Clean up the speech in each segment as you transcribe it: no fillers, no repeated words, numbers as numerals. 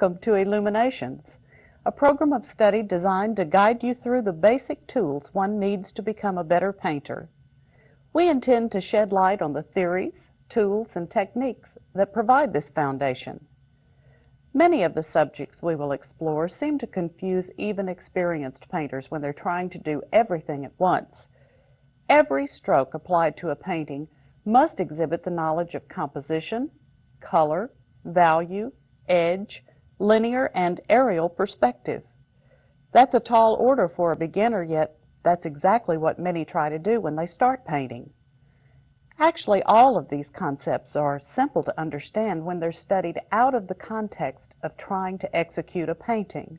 Welcome to Illuminations, a program of study designed to guide you through the basic tools one needs to become a better painter. We intend to shed light on the theories, tools, and techniques that provide this foundation. Many of the subjects we will explore seem to confuse even experienced painters when they're trying to do everything at once. Every stroke applied to a painting must exhibit the knowledge of composition, color, value, edge, linear, and aerial perspective. That's a tall order for a beginner, yet that's exactly what many try to do when they start painting. Actually, all of these concepts are simple to understand when they're studied out of the context of trying to execute a painting.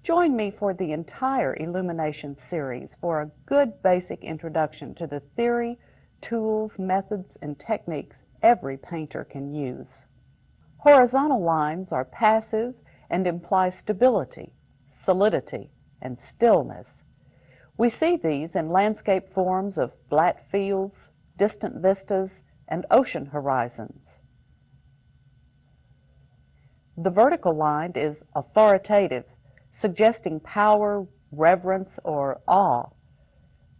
Join me for the entire Illuminations series for a good basic introduction to the theory, tools, methods, and techniques every painter can use. Horizontal lines are passive and imply stability, solidity, and stillness. We see these in landscape forms of flat fields, distant vistas, and ocean horizons. The vertical line is authoritative, suggesting power, reverence, or awe.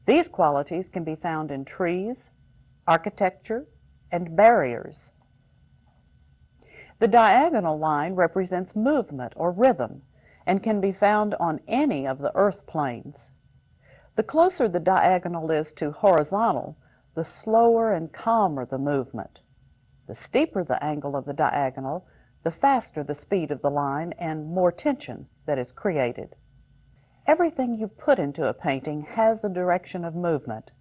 These qualities can be found in trees, architecture, and barriers. The diagonal line represents movement or rhythm and can be found on any of the earth planes. The closer the diagonal is to horizontal, the slower and calmer the movement. The steeper the angle of the diagonal, the faster the speed of the line and more tension that is created. Everything you put into a painting has a direction of movement,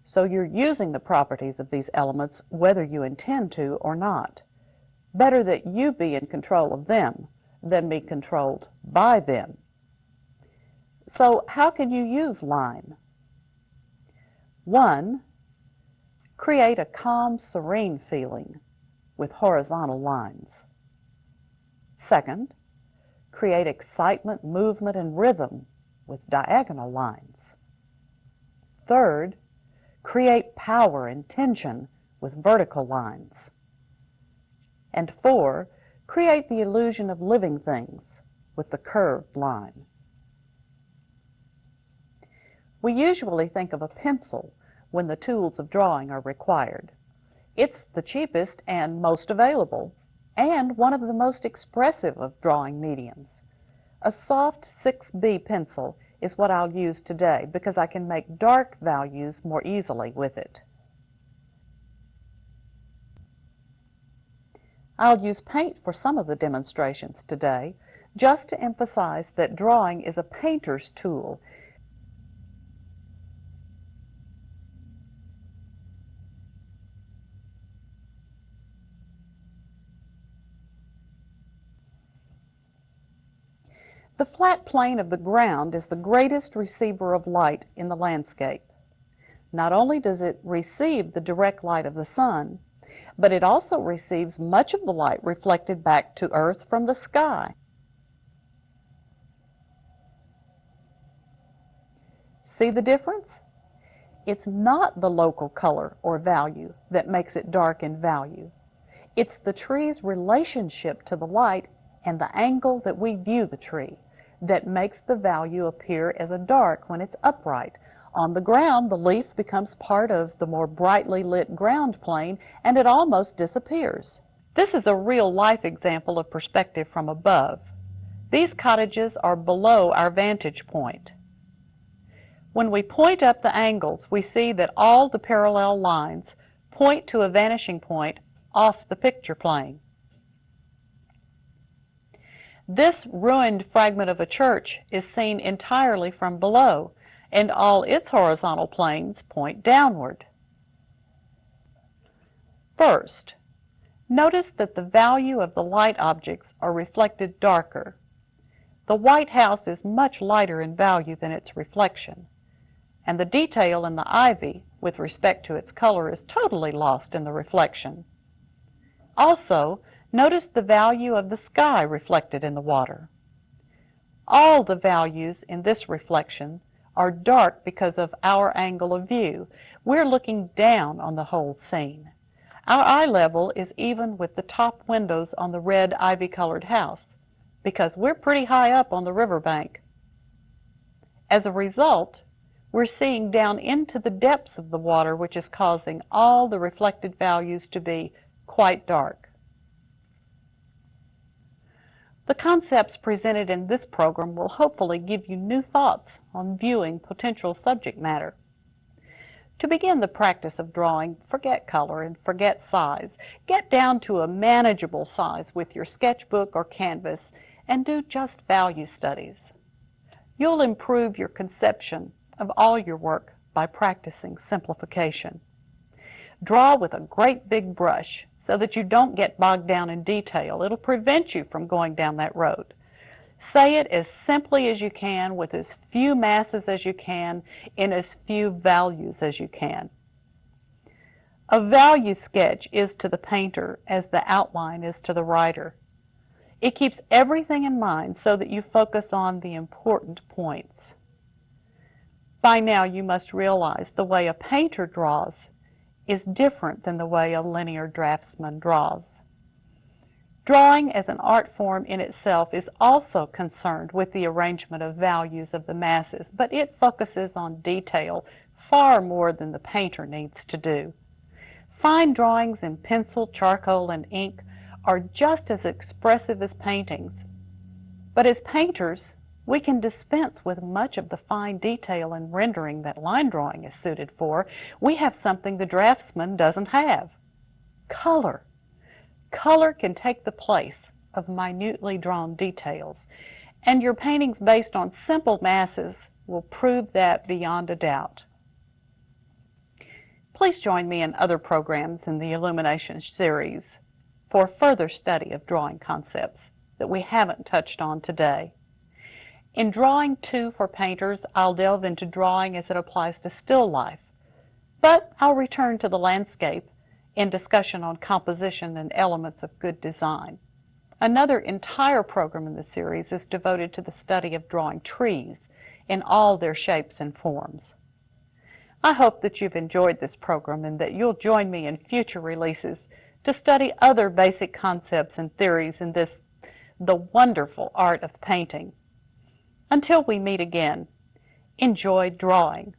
so you're using the properties of these elements whether you intend to or not. Better that you be in control of them than be controlled by them. So how can you use line? 1. Create a calm, serene feeling with horizontal lines. 2. Create excitement, movement, and rhythm with diagonal lines. 3. Create power and tension with vertical lines. And 4. Create the illusion of living things with the curved line. We usually think of a pencil when the tools of drawing are required. It's the cheapest and most available, and one of the most expressive of drawing mediums. A soft 6B pencil is what I'll use today because I can make dark values more easily with it. I'll use paint for some of the demonstrations today, just to emphasize that drawing is a painter's tool. The flat plane of the ground is the greatest receiver of light in the landscape. Not only does it receive the direct light of the sun, but it also receives much of the light reflected back to Earth from the sky. See the difference? It's not the local color or value that makes it dark in value. It's the tree's relationship to the light and the angle that we view the tree that makes the value appear as a dark when it's upright. On the ground, the leaf becomes part of the more brightly lit ground plane and it almost disappears. This is a real-life example of perspective from above. These cottages are below our vantage point. When we point up the angles, we see that all the parallel lines point to a vanishing point off the picture plane. This ruined fragment of a church is seen entirely from below, and all its horizontal planes point downward. First, notice that the value of the light objects are reflected darker. The White House is much lighter in value than its reflection, and the detail in the ivy with respect to its color is totally lost in the reflection. Also, notice the value of the sky reflected in the water. All the values in this reflection are dark because of our angle of view. We're looking down on the whole scene. Our eye level is even with the top windows on the red ivy-colored house, because we're pretty high up on the riverbank. As a result, we're seeing down into the depths of the water, which is causing all the reflected values to be quite dark. The concepts presented in this program will hopefully give you new thoughts on viewing potential subject matter. To begin the practice of drawing, forget color and forget size. Get down to a manageable size with your sketchbook or canvas and do just value studies. You'll improve your conception of all your work by practicing simplification. Draw with a great big brush so that you don't get bogged down in detail. It'll prevent you from going down that road. Say it as simply as you can, with as few masses as you can, in as few values as you can. A value sketch is to the painter as the outline is to the writer. It keeps everything in mind so that you focus on the important points. By now you must realize the way a painter draws is different than the way a linear draftsman draws. Drawing as an art form in itself is also concerned with the arrangement of values of the masses, but it focuses on detail far more than the painter needs to do. Fine drawings in pencil, charcoal, and ink are just as expressive as paintings. But as painters, we can dispense with much of the fine detail and rendering that line drawing is suited for. We have something the draftsman doesn't have: color. Color can take the place of minutely drawn details, and your paintings based on simple masses will prove that beyond a doubt. Please join me in other programs in the Illuminations series for further study of drawing concepts that we haven't touched on today. In Drawing-2 for painters, I'll delve into drawing as it applies to still life, but I'll return to the landscape in discussion on composition and elements of good design. Another entire program in the series is devoted to the study of drawing trees in all their shapes and forms. I hope that you've enjoyed this program and that you'll join me in future releases to study other basic concepts and theories in the wonderful art of painting. Until we meet again, enjoy drawing.